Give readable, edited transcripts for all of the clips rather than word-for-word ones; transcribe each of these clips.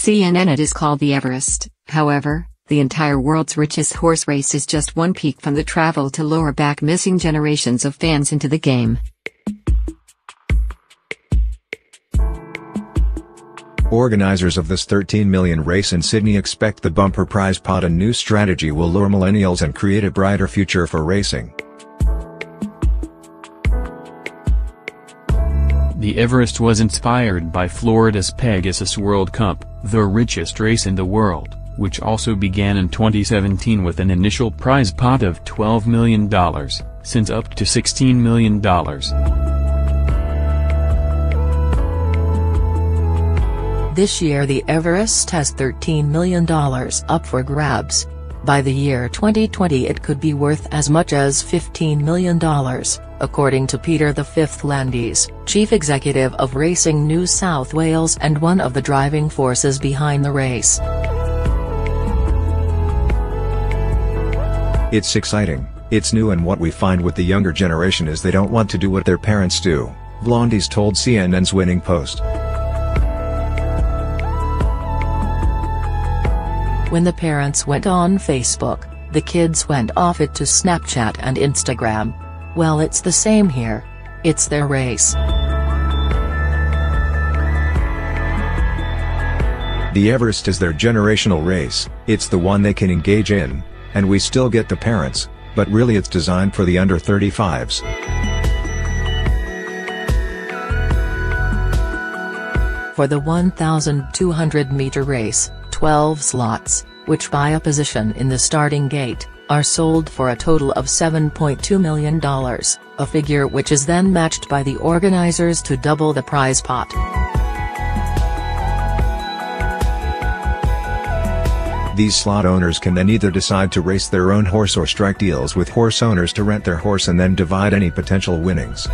CNN. It is called the Everest. However, the entire world's richest horse race is just one peak from the travel to lower back, missing generations of fans into the game. Organizers of this $13 million race in Sydney expect the bumper prize pot and new strategy will lure millennials and create a brighter future for racing. The Everest was inspired by Florida's Pegasus World Cup, the richest race in the world, which also began in 2017 with an initial prize pot of $12 million, since up to $16 million. This year the Everest has $13 million up for grabs. By the year 2020 it could be worth as much as $15 million, according to Peter V. Landis, Chief Executive of Racing New South Wales and one of the driving forces behind the race. It's exciting, it's new, and what we find with the younger generation is they don't want to do what their parents do, Landis told CNN's Winning Post. When the parents went on Facebook, the kids went off it to Snapchat and Instagram. Well, it's the same here. It's their race. The Everest is their generational race, it's the one they can engage in, and we still get the parents, but really it's designed for the under 35s. For the 1,200-meter race, 12 slots, which buy a position in the starting gate, are sold for a total of $7.2 million, a figure which is then matched by the organizers to double the prize pot. These slot owners can then either decide to race their own horse or strike deals with horse owners to rent their horse and then divide any potential winnings.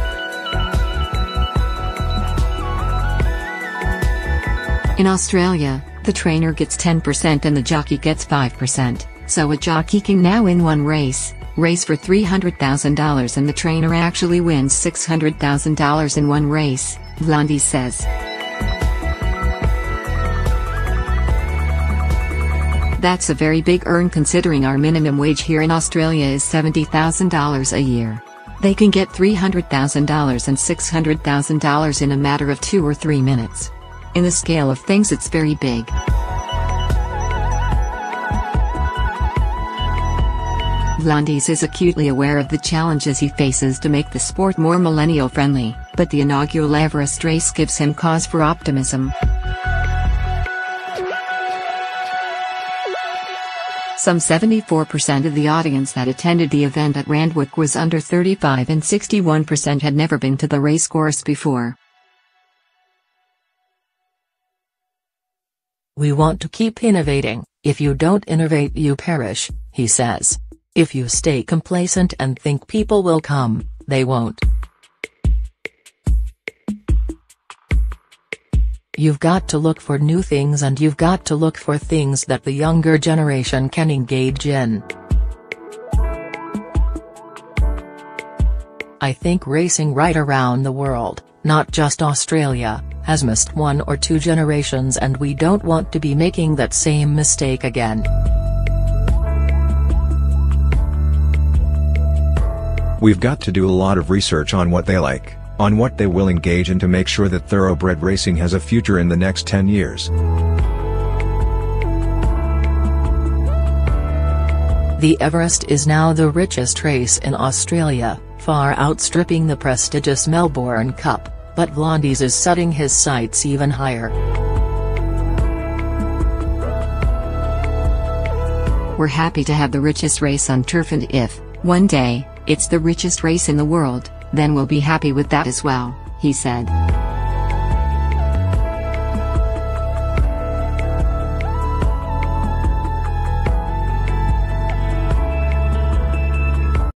In Australia, the trainer gets 10% and the jockey gets 5%, so a jockey can now win one race for $300,000 and the trainer actually wins $600,000 in one race, Landis says. That's a very big earn considering our minimum wage here in Australia is $70,000 a year. They can get $300,000 and $600,000 in a matter of 2 or 3 minutes. In the scale of things, it's very big. Landis is acutely aware of the challenges he faces to make the sport more millennial-friendly, but the inaugural Everest race gives him cause for optimism. Some 74% of the audience that attended the event at Randwick was under 35 and 61% had never been to the racecourse before. We want to keep innovating. If you don't innovate, you perish, he says. If you stay complacent and think people will come, they won't. You've got to look for new things, and you've got to look for things that the younger generation can engage in. I think racing right around the world, not just Australia, has missed 1 or 2 generations, and we don't want to be making that same mistake again. We've got to do a lot of research on what they like, on what they will engage in to make sure that thoroughbred racing has a future in the next 10 years. The Everest is now the richest race in Australia, far outstripping the prestigious Melbourne Cup, but Landis is setting his sights even higher. We're happy to have the richest race on turf, and if, one day, it's the richest race in the world, then we'll be happy with that as well, he said.